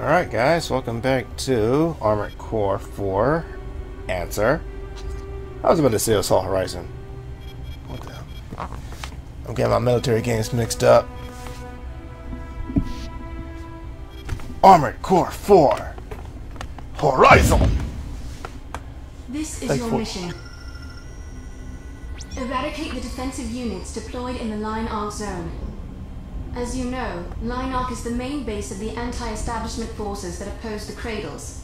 Alright guys, welcome back to Armored Core 4. Answer. I was about to say Assault Horizon. What the hell? I'm getting my military games mixed up. Armored Core 4 Horizon! This is your mission. Eradicate the defensive units deployed in the Line Arc zone. As you know, Line Arc is the main base of the anti-establishment forces that oppose the Cradles.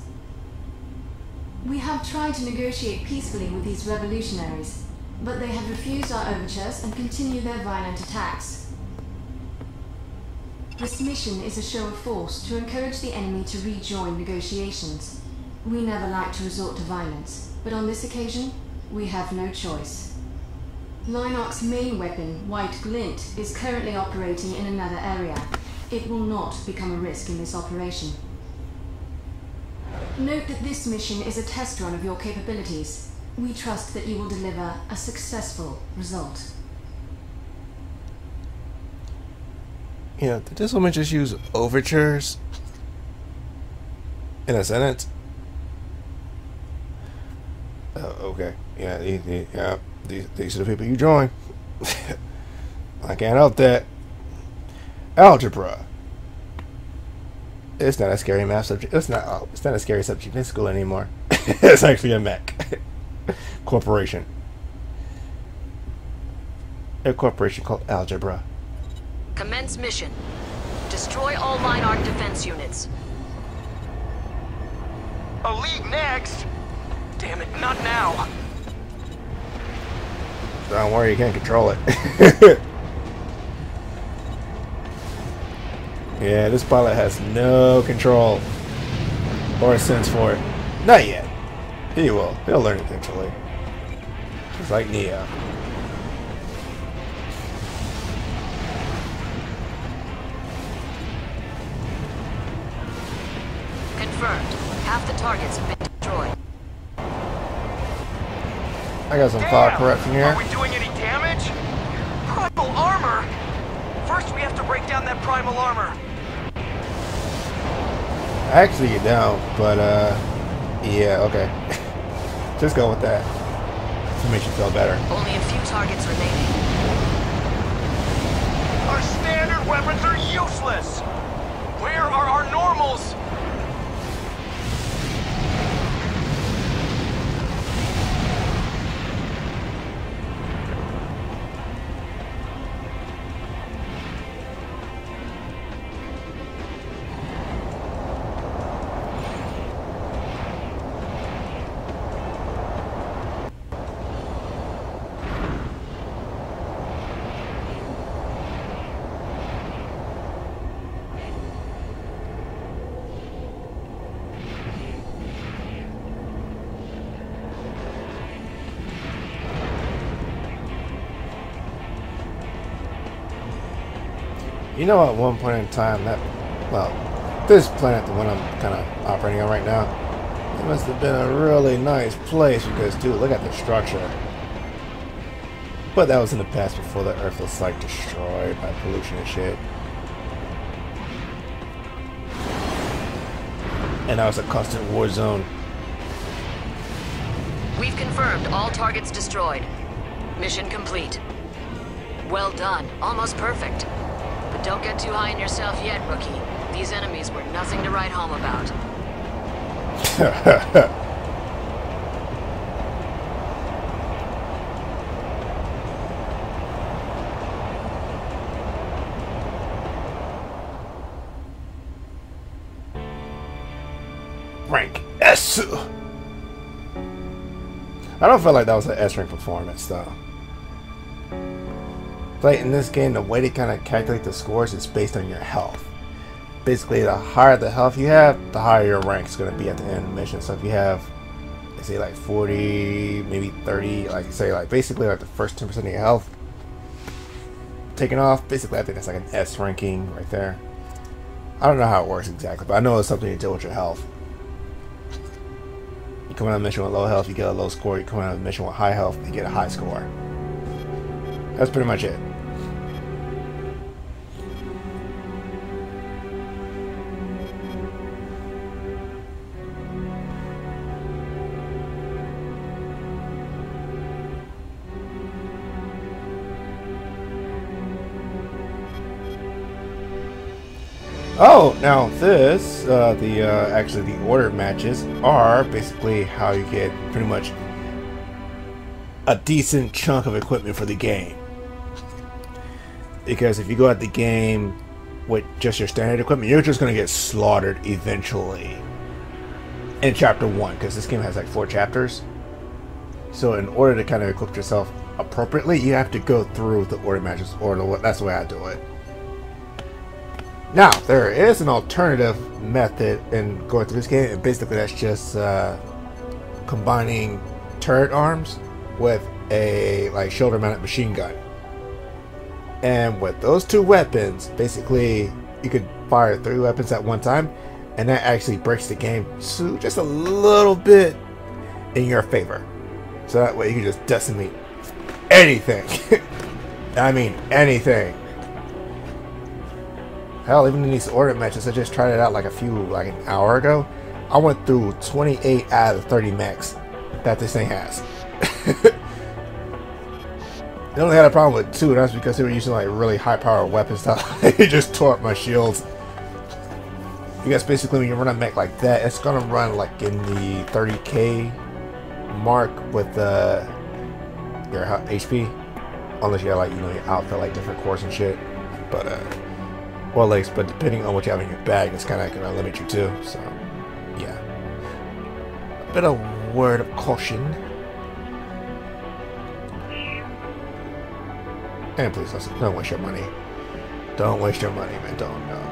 We have tried to negotiate peacefully with these revolutionaries, but they have refused our overtures and continue their violent attacks. This mission is a show of force to encourage the enemy to rejoin negotiations. We never like to resort to violence, but on this occasion, we have no choice. Line Arc's main weapon, White Glint, is currently operating in another area. It will not become a risk in this operation. Note that this mission is a test run of your capabilities. We trust that you will deliver a successful result. Yeah, did this woman just use overtures in a sentence? Okay. Yeah, yeah. These are the people you join. I can't help that. Algebra. It's not a scary math subject. It's not a scary subject in school anymore. It's actually a mech. Corporation. A corporation called Algebra. Commence mission. Destroy all Line Arc defense units. A league next? Damn it, not now. Don't worry, you can't control it. Yeah, this pilot has no control or a sense for it. Not yet. He will. He'll learn eventually. Just like Neo. Confirmed. Half the targets have been destroyed. I got some file corruption here. Are we doing any damage? Primal armor? First we have to break down that primal armor. Actually, you don't, but yeah, okay. Just go with that. To make you feel better. Only a few targets remaining. Our standard weapons are useless. Where are our normals? You know, at one point in time, this planet, the one I'm kind of operating on right now, it must have been a really nice place because, dude, look at the structure. But that was in the past before the Earth was, like, destroyed by pollution and shit. And that was a constant war zone. We've confirmed all targets destroyed. Mission complete. Well done. Almost perfect. But don't get too high on yourself yet, rookie. These enemies were nothing to write home about. Rank S. I don't feel like that was an S rank performance, though. Like in this game, the way they kind of calculate the scores is based on your health. Basically, the higher the health you have, the higher your rank is going to be at the end of the mission. So if you have, let's say, like 40, maybe 30, like say, like basically like the first 10% of your health taken off, basically I think that's like an S ranking right there. I don't know how it works exactly, but I know it's something to do with your health. You come on a mission with low health, you get a low score. You come on a mission with high health, you get a high score. That's pretty much it. Oh, now this, actually the order matches are basically how you get pretty much a decent chunk of equipment for the game. Because if you go at the game with just your standard equipment, you're just going to get slaughtered eventually in chapter 1, because this game has like 4 chapters. So in order to kind of equip yourself appropriately, you have to go through the order matches, or that's the way I do it. Now, there is an alternative method in going through this game, and basically that's just combining turret arms with a shoulder-mounted machine gun. And with those 2 weapons, basically you could fire 3 weapons at one time, and that actually breaks the game to just a little bit in your favor. So that way you can just decimate anything. I mean anything. Hell, even in these order matches, I just tried it out like an hour ago. I went through 28 out of 30 mechs that this thing has. They only had a problem with 2, and that's because they were using like really high powered weapons that it just tore up my shields. Because basically when you run a mech like that, it's gonna run like in the 30k mark with your HP, unless you have like your outfit like different cores and shit. But but depending on what you have in your bag, it's kind of gonna limit you too. So yeah, a bit of word of caution. And please listen, don't waste your money. Don't waste your money, man. Don't. No.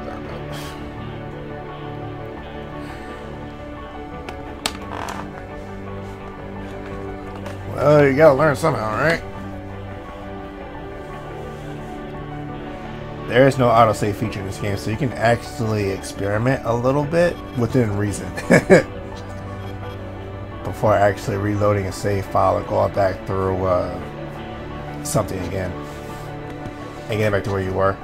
Well, you gotta learn somehow, right? There is no autosave feature in this game, so you can actually experiment a little bit within reason. Before actually reloading a save file and going back through something again. And getting back to where you were.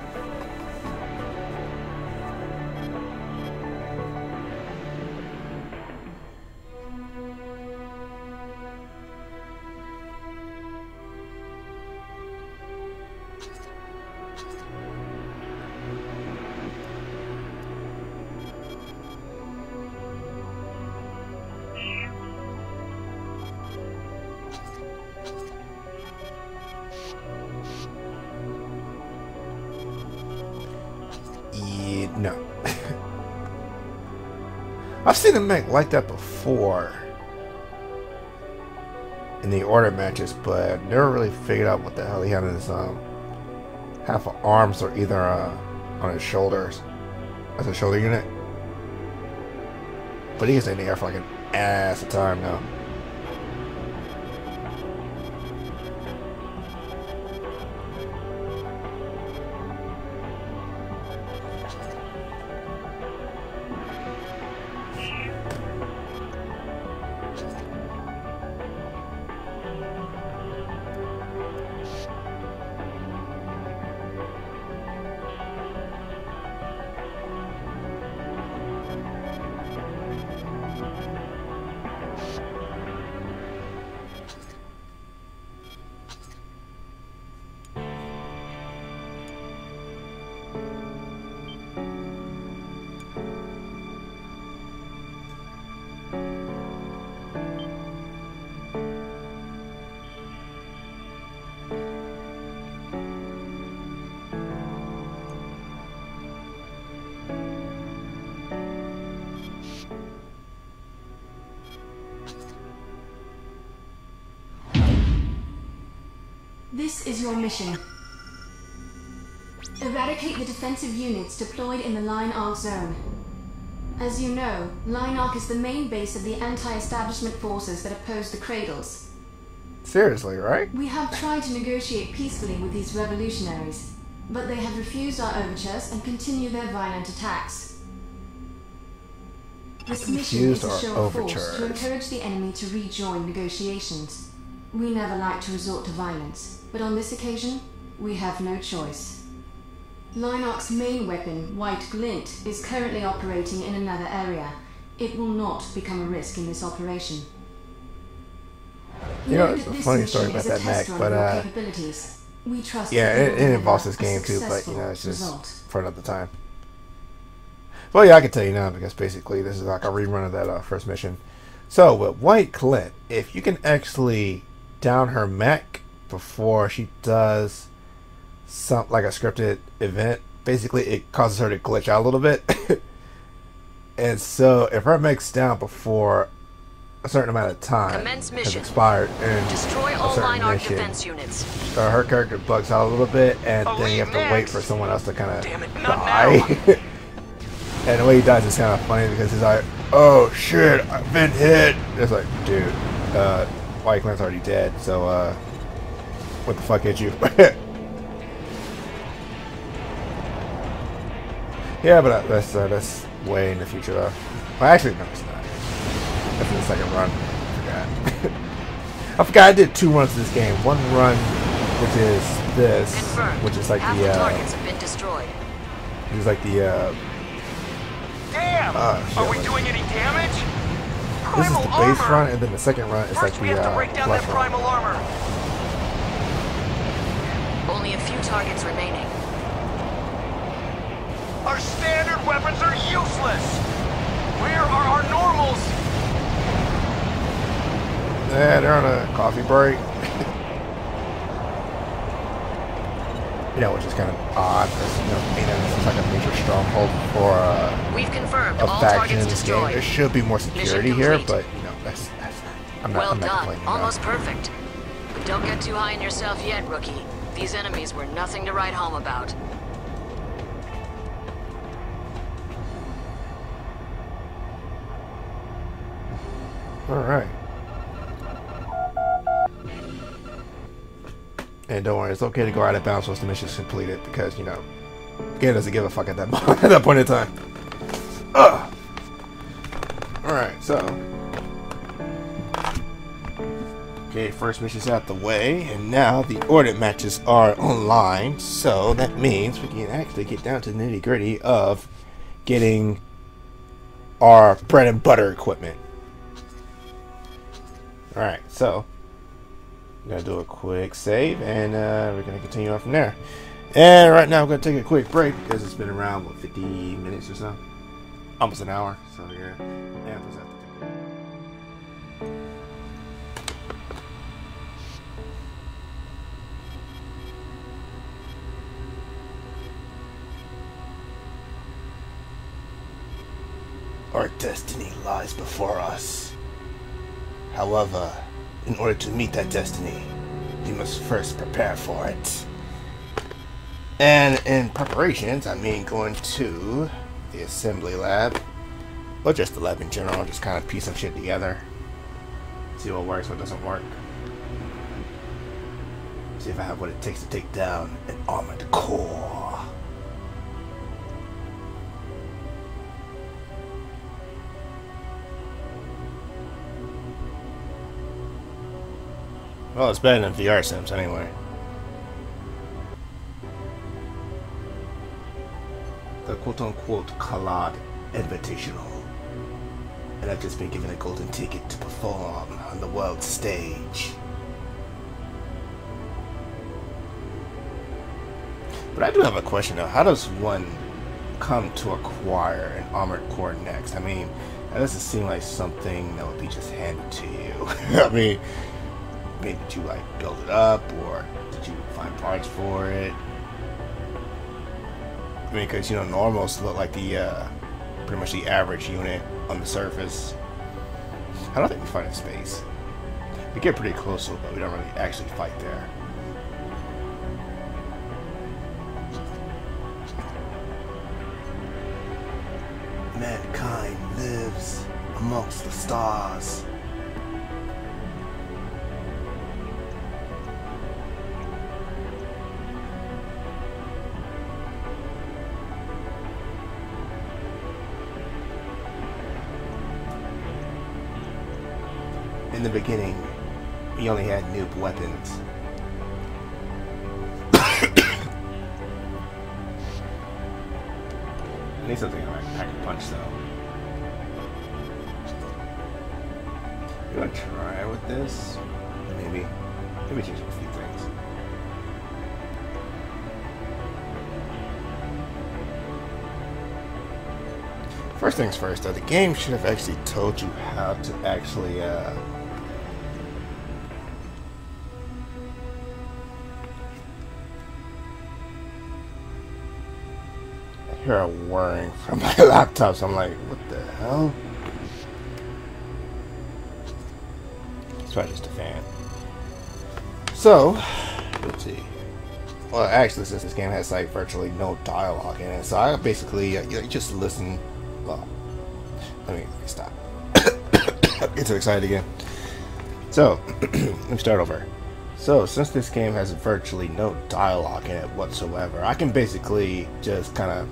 No. I've seen a mech like that before in the order matches, but I've never really figured out what the hell he had in his half of arms, or either on his shoulders as a shoulder unit. But he gets in the air for like an ass of time now. This is your mission. Eradicate the defensive units deployed in the Line Arc zone. As you know, Line Arc is the main base of the anti-establishment forces that oppose the Cradles. Seriously, right? We have tried to negotiate peacefully with these revolutionaries, but they have refused our overtures and continue their violent attacks. This mission is a show of force to encourage the enemy to rejoin negotiations. We never like to resort to violence, but on this occasion, we have no choice. Line Arc's main weapon, White Glint, is currently operating in another area. It will not become a risk in this operation. You know, it's a funny story about that mech, but we trust yeah, it involves this game too, but you know, it's just for another time. Well, yeah, I can tell you now because basically this is like a rerun of that first mission. So with White Clint, if you can actually down her mech before she does some like a scripted event, basically it causes her to glitch out a little bit. And so if her mech's down before a certain amount of time has expired and destroy all line arc defense units, her character bugs out a little bit, and then you have to wait for someone else to kind of die. And the way he dies is kind of funny because he's like, "Oh shit, I've been hit." It's like, dude, White Clint's already dead, so what the fuck hit you? Yeah, but that's way in the future though. Well, actually, no, it's not. That's in the second run. I forgot. I forgot I did 2 runs of this game. One run, which is this, confirmed. which is like half the targets have been destroyed. which is like the Damn! Are we doing any damage? this is Primal the base armor! run, and then the second run is like First, the we have to break down that plus run. primal armor. Only a few targets remaining. Our standard weapons are useless. Where are our normals? Yeah, they're on a coffee break. You know, which is kind of odd because, you know, this is like a major stronghold for We've confirmed a all faction in targets this game. destroyed. There should be more security here, complete. but, you know, that's I'm not, Well I'm not done. complaining. Almost perfect. But don't get too high on yourself yet, rookie. These enemies were nothing to write home about. Alright. And don't worry, it's okay to go out of bounds once the mission's completed because, you know, the game doesn't give a fuck at that, at that point in time. Ugh. Alright, so. Okay, first mission's out the way, and now the order matches are online, so that means we can actually get down to the nitty gritty of getting our bread and butter equipment. Alright, so I'm going to do a quick save, and we're going to continue on from there. And right now I'm going to take a quick break because it's been around, what, 50 minutes or so? Almost an hour, so yeah. And plus I have to take Our destiny lies before us. However, in order to meet that destiny, we must first prepare for it. And in preparations, I mean going to the assembly lab, or just the lab in general, just kind of piece some shit together. See what works, what doesn't work. See if I have what it takes to take down an armored core. Well, it's better than VR Sims anyway. The quote-unquote Collard Invitational. And I've just been given a golden ticket to perform on the world stage. But I do have a question though. How does one come to acquire an armored core next? I mean, that doesn't seem like something that would be just handed to you. I mean, maybe did you like build it up, or did you find parts for it? I mean, because, you know, normals look like the pretty much the average unit on the surface. I don't think we fight in space. We get pretty close to it, but we don't really actually fight there. Mankind lives amongst the stars. In the beginning, we only had noob weapons. I need something like pack a punch though. You wanna try with this? Maybe change up a few things. First things first, though, the game should have actually told you how to actually I hear a whirring from my laptop, so I'm like, what the hell? It's probably just a fan. So, let's see. Well, actually, since this game has like virtually no dialogue in it, so I basically just listen. Well, let me stop. Get too excited again. So, let me start over. So, since this game has virtually no dialogue in it whatsoever, I can basically just kind of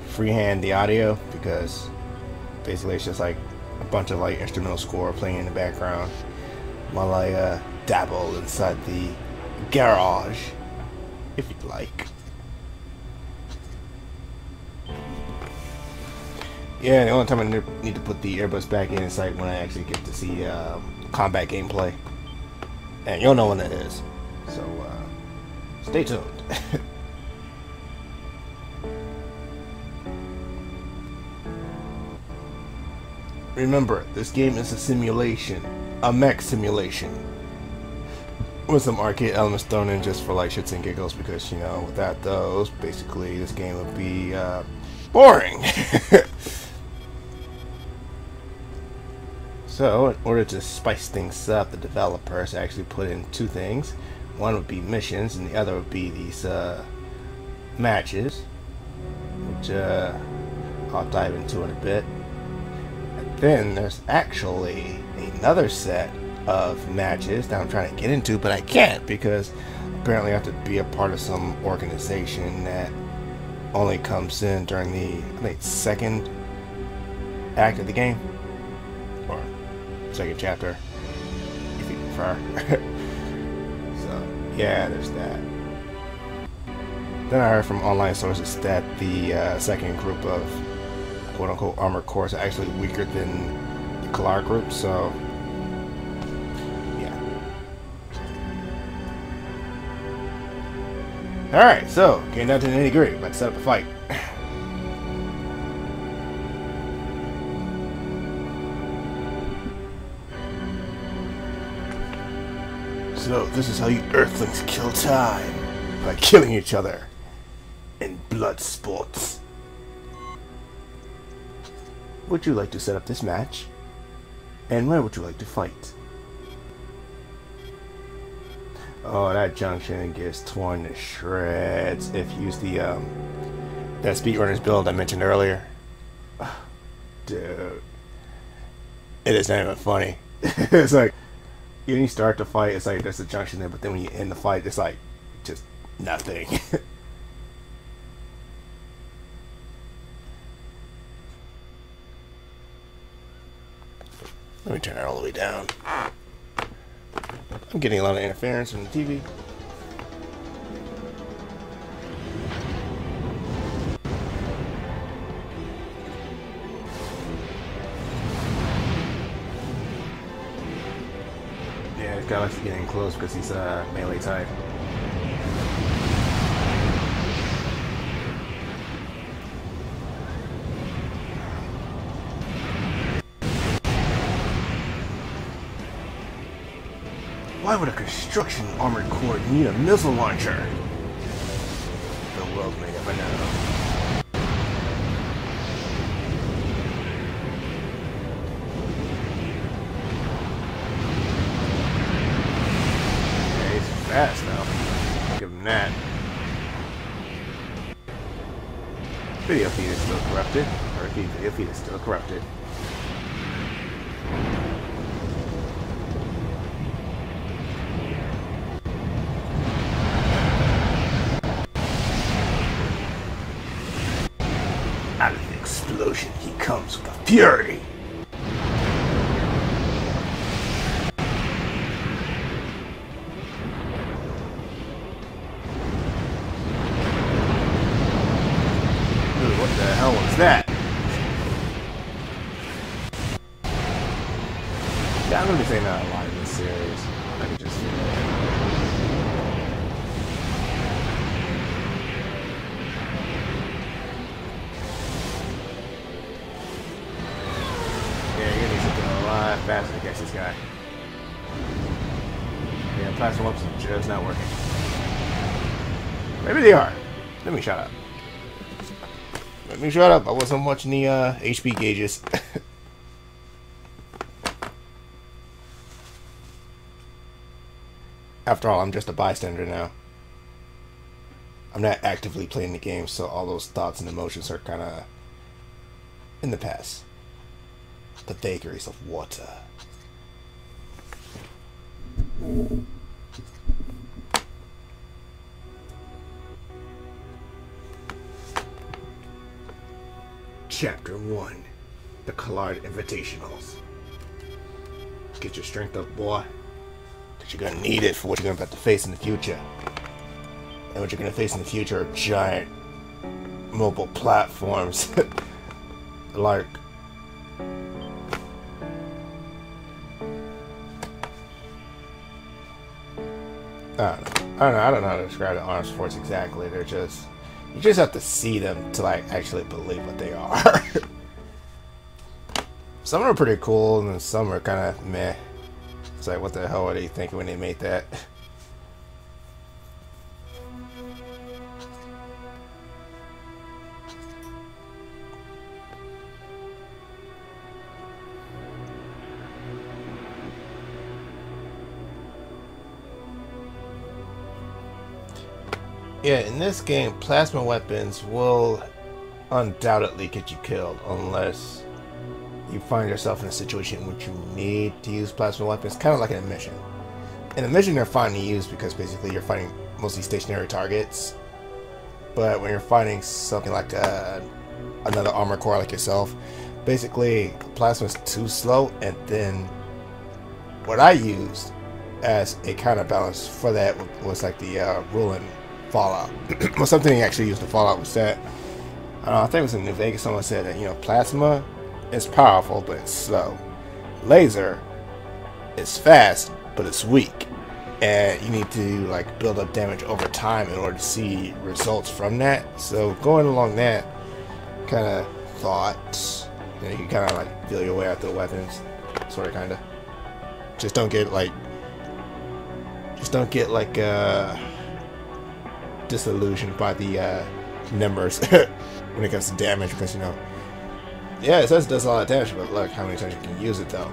freehand the audio, because basically it's just like a bunch of like instrumental score playing in the background while I dabble inside the garage, if you'd like. Yeah, the only time I need to put the earbuds back in is like when I actually get to see combat gameplay, and you'll know when that is. So stay tuned. Remember, this game is a simulation, a mech simulation, with some arcade elements thrown in just for like shits and giggles, because, you know, without those, basically this game would be boring. So, in order to spice things up, the developers actually put in two things. One would be missions, and the other would be these matches, which I'll dive into in a bit. And then there's actually another set of matches that I'm trying to get into, but I can't, because apparently I have to be a part of some organization that only comes in during the, I think, second act of the game, or second chapter, if you prefer. So yeah, there's that. Then I heard from online sources that the second group of quote-unquote armored cores are actually weaker than the Kalar group, so alright, so, getting down to the nitty-gritty, about to set up a fight. So, this is how you Earthlings kill time, by killing each other in blood sports. Would you like to set up this match? And where would you like to fight? Oh, that junction gets torn to shreds if you use the that speedrunners build I mentioned earlier. Dude, it is not even funny. It's like when you start the fight, it's like there's a junction there, but then when you end the fight, it's like just nothing. Let me turn it all the way down. I'm getting a lot of interference from the TV. Yeah, this guy likes to get in close because he's melee type. Why would a construction armored core need a missile launcher? The world may never know. Yeah, he's fast though. I'll give him that. Video feed is still corrupted. Or video feed is still corrupted. Out of the explosion, he comes with a fury. Ooh, what the hell was that? Yeah, I'm gonna be saying that a lot in this series. I can just feel it. faster to catch this guy. Yeah, plasma weapons are just not working. Maybe they are. Let me shut up. Let me shut up. I wasn't watching the HP gauges. After all, I'm just a bystander now. I'm not actively playing the game, so all those thoughts and emotions are kind of in the past. The vagaries of water. Chapter 1. The Collard Invitationals. Get your strength up, boy. Because you're going to need it for what you're going to have to face in the future. And what you're going to face in the future are giant mobile platforms. Like... I don't know how to describe the arms force exactly. They're just... You just have to see them to like actually believe what they are. Some are pretty cool and then some are kind of meh. It's like, what the hell were they thinking when they made that? Yeah, in this game, plasma weapons will undoubtedly get you killed unless you find yourself in a situation in which you need to use plasma weapons, kind of like in a mission. In a mission, they're fine to use because basically you're fighting mostly stationary targets. But when you're fighting something like another armor core like yourself, basically plasma is too slow, and then what I used as a counterbalance for that was like the ruling Fallout. Well, something he actually used in Fallout was that I think it was in New Vegas. Someone said that, you know, plasma is powerful but it's slow. Laser is fast but it's weak, and you need to like build up damage over time in order to see results from that. So going along that kind of thought, you know, you kind of like feel your way out the weapons, sort of, kind of. Just don't get like disillusioned by the numbers when it comes to damage, because, you know, yeah, it says it does a lot of damage, but look how many times you can use it though.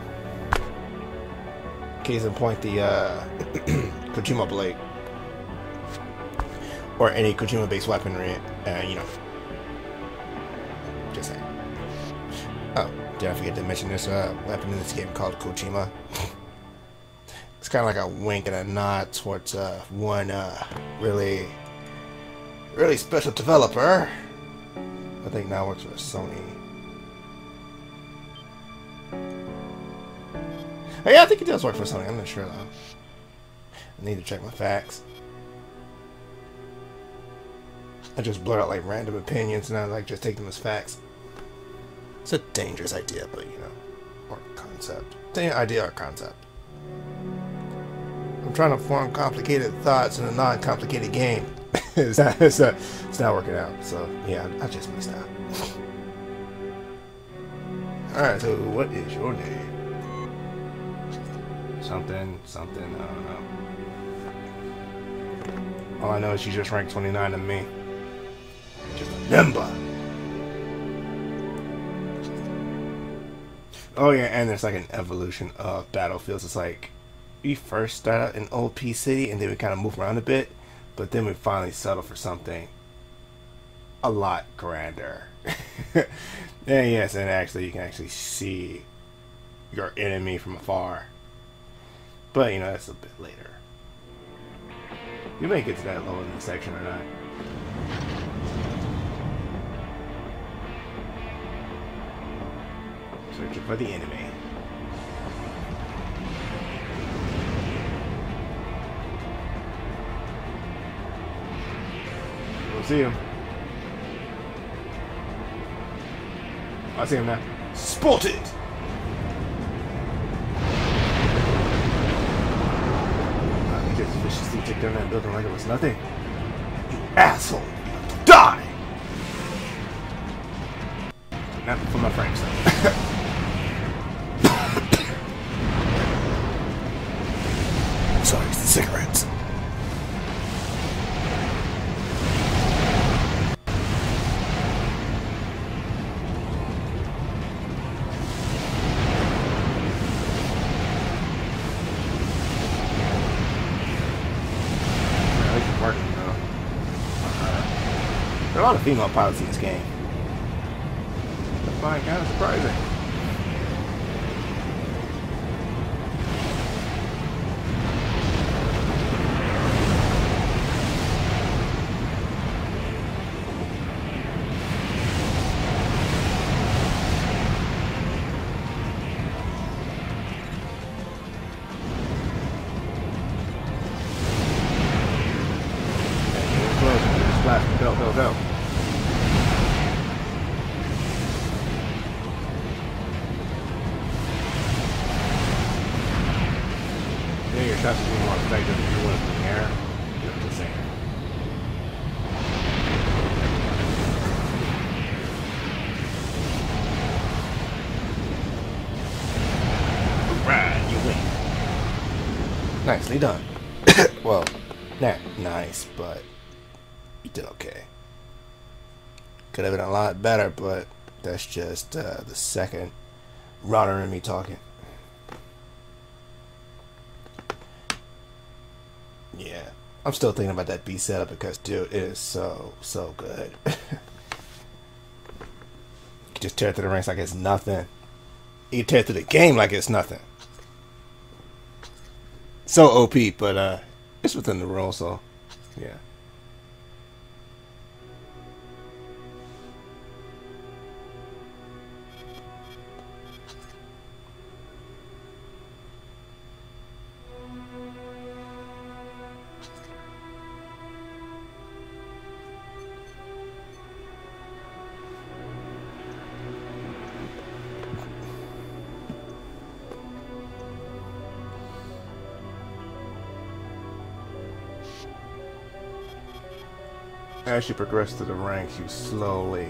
Case in point, the Kojima blade, or any Kojima based weaponry, you know, just saying. Oh, did I forget to mention this weapon in this game called Kojima? It's kind of like a wink and a nod towards one really special developer. I think now works for Sony. Oh, yeah, I think it does work for Sony. I'm not sure though. I need to check my facts. I just blurt out like random opinions and I like just take them as facts. It's a dangerous idea, but you know, or concept. Idea or concept. I'm trying to form complicated thoughts in a non-complicated game. it's not working out. So yeah, I just missed out. Alright, so what is your name? Something, I don't know. All I know is she's just ranked 29 to me. Just a number. Oh yeah, and there's like an evolution of battlefields. It's like we first start out in OP City and then we kind of move around a bit, but then we finally settle for something a lot grander. And yes, and actually you can actually see your enemy from afar. But you know, that's a bit later. You may get to that low in the section or not. Searching for the enemy. We'll see him. I see him now. Spotted! He just viciously took down that building like it was nothing. You asshole! You have to die! Not for my friends though. cigarettes. There are a lot of female pilots in this game. I find kind of surprising. Go, go, go. Yeah, your shots will be more effective if you're in the air. Just the same. Right, you win. Nicely done. Well, not nice, but you did okay. Could have been a lot better, but that's just the second runner in me talking. Yeah, I'm still thinking about that B setup because, dude, it is so good. You can just tear through the ranks like it's nothing. You can tear through the game like it's nothing. So OP, but it's within the rules, so yeah. As you progress through the ranks, you slowly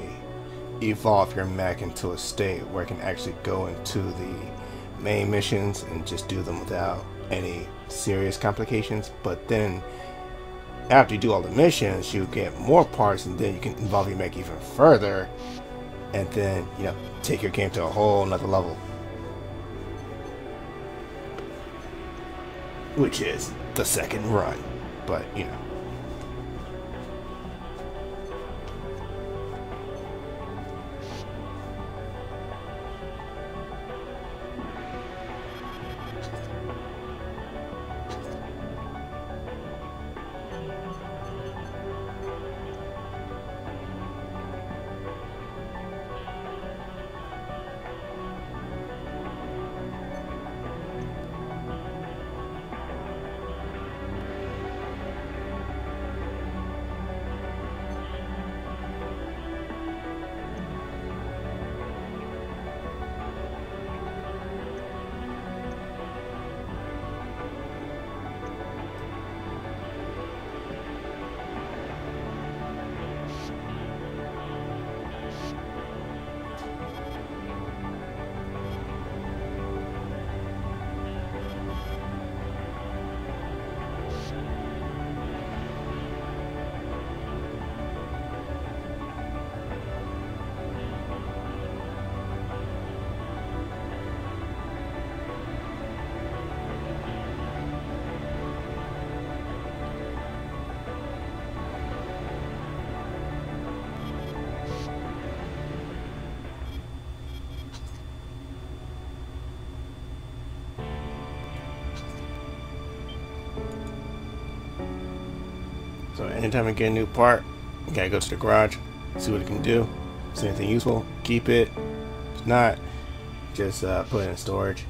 evolve your mech into a state where it can actually go into the main missions and just do them without any serious complications. But then after you do all the missions, you get more parts, and then you can evolve your mech even further, and then, you know, take your game to a whole nother level, which is the second run. But you know, so anytime I get a new part, you gotta go to the garage, see what it can do. If it's anything useful, keep it. If not, just put it in storage.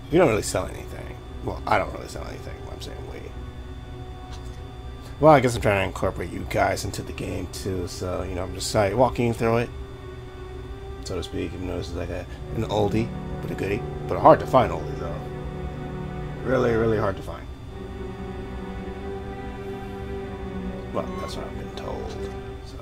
We don't really sell anything. Well, I don't really sell anything. I'm saying we. Well, I guess I'm trying to incorporate you guys into the game too. So, you know, I'm just walking through it, so to speak. Even though this is like an oldie, but a goodie. But a hard to find oldie though. Really, really hard to find. Well, that's what I've been told. So.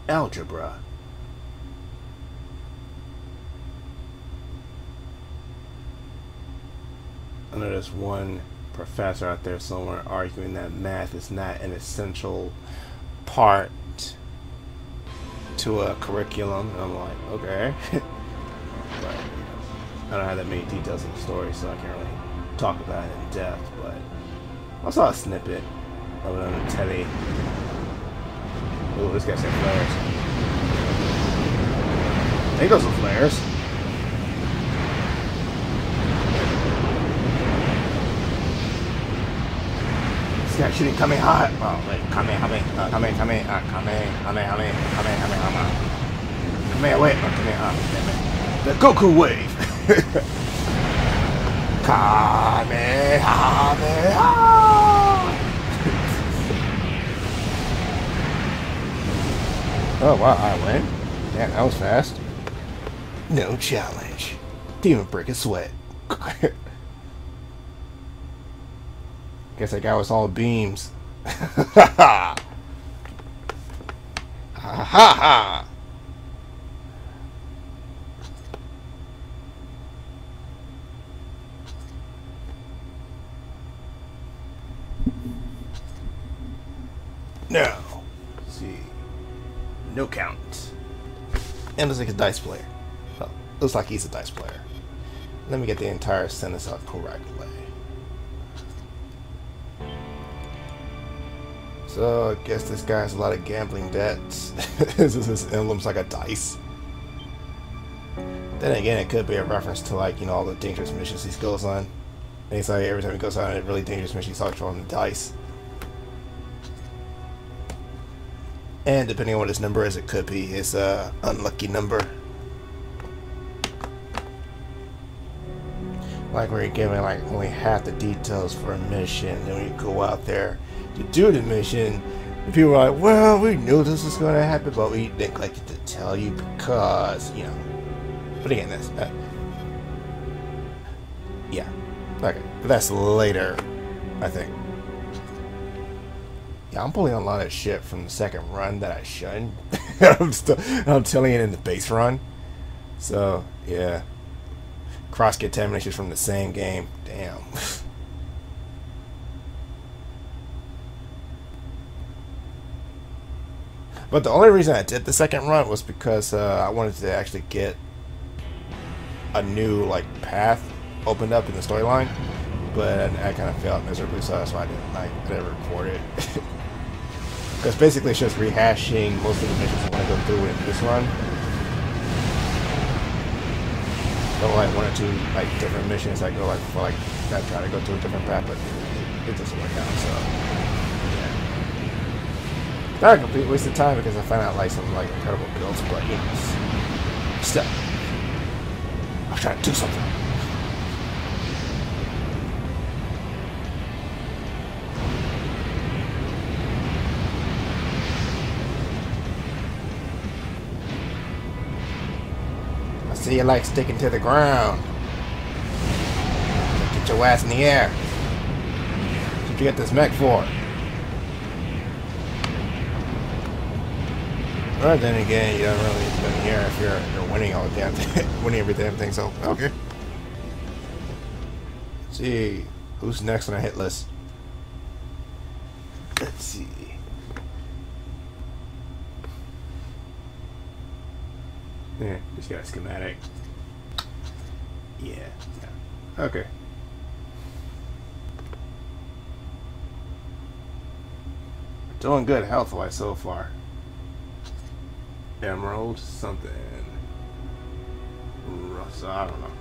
algebra. I know there's one professor out there somewhere arguing that math is not an essential part to a curriculum. And I'm like, okay. But I don't have that many details in the story, so I can't really talk about it in depth. But I saw a snippet of it on the telly. Oh, this guy's got flares. There goes some flares. This guy shooting Kamehameha. Oh, wait, Kamehameha. Kamehameha. Wait, Kamehameha. The Goku wave. Kamehameha. Oh wow, I win. Yeah, that was fast. No challenge. Didn't even break a sweat. Guess that guy was all beams. Ha ha ha. No. Let's see. No count. And looks like a dice player. Well, looks like he's a dice player. Let me get the entire sentence out correctly. So I guess this guy has a lot of gambling debts. His emblem's like a dice. Then again, it could be a reference to, like, you know, all the dangerous missions he goes on. And he's like, every time he goes on a really dangerous mission, he's always throwing the dice. And depending on what his number is, it could be his unlucky number. Like where you're given like only half the details for a mission, and when you go out there to do the mission, and people are like, well, we knew this was going to happen, but we didn't like to tell you because, you know. But again, that's yeah, okay, but that's later, I think. Yeah, I'm pulling a lot of shit from the second run that I shouldn't. I'm telling it in the base run. So, yeah. Cross-contamination from the same game. Damn. But the only reason I did the second run was because I wanted to actually get a new, like, path opened up in the storyline. But I kind of failed miserably, so that's why I didn't record it. Because basically it's just rehashing most of the missions I want to go through in this run. So like one or two like different missions I go like for like I try to go to a different path, but it doesn't work out. So yeah, not a complete waste of time because I find out like some like incredible builds, but you know, still I'm trying to do something. See, you like sticking to the ground. Get your ass in the air. That's what you get this mech for. Well, then again, you don't really even care if you're winning all the damn thing, winning every damn thing. So okay. Let's see, who's next on our hit list? Let's see. Yeah, just got a schematic. Yeah. Okay. Doing good health-wise so far. Emerald something. So I don't know.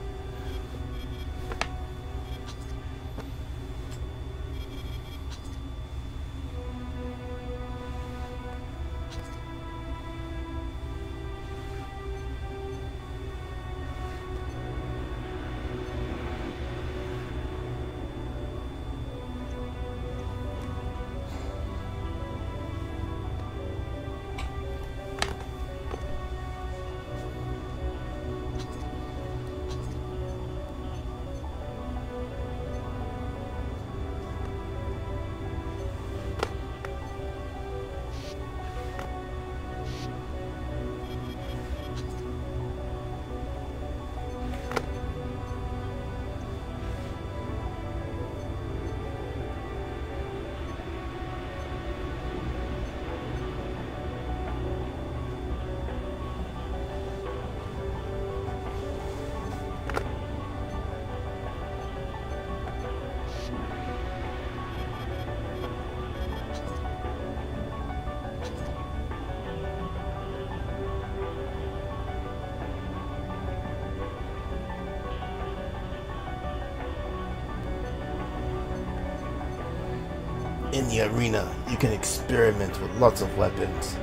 in the arena, you can experiment with lots of weapons.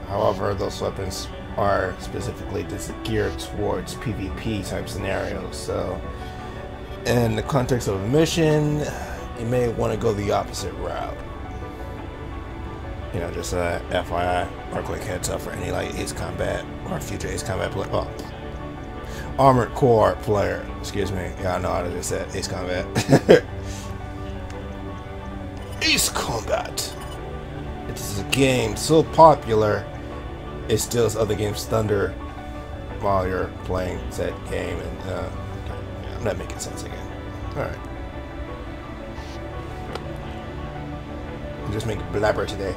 However, those weapons are specifically geared towards PvP type scenarios. So, in the context of a mission, you may want to go the opposite route. You know, just a FYI or quick heads up for any like Ace Combat or future Ace Combat player. Oh, Armored Core player. Excuse me. Yeah, I know how to just say Ace Combat. Ace Combat. It is a game so popular, it steals other games' thunder while you're playing said game, and I'm not making sense again. All right. I'm just making blabber today.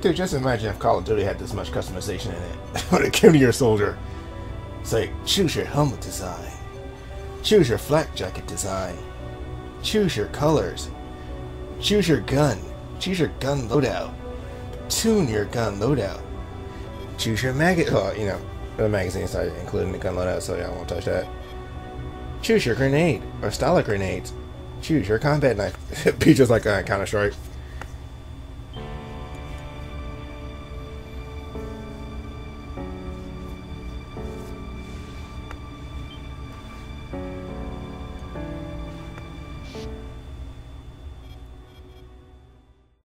Dude, just imagine if Call of Duty had this much customization in it when it came to your soldier. It's like, choose your helmet design, choose your flak jacket design, choose your colors, choose your gun loadout, tune your gun loadout, choose your you know, the magazine started including the gun loadout, so yeah, I won't touch that. Choose your grenade or style of grenades, choose your combat knife. Be just like Counter-Strike.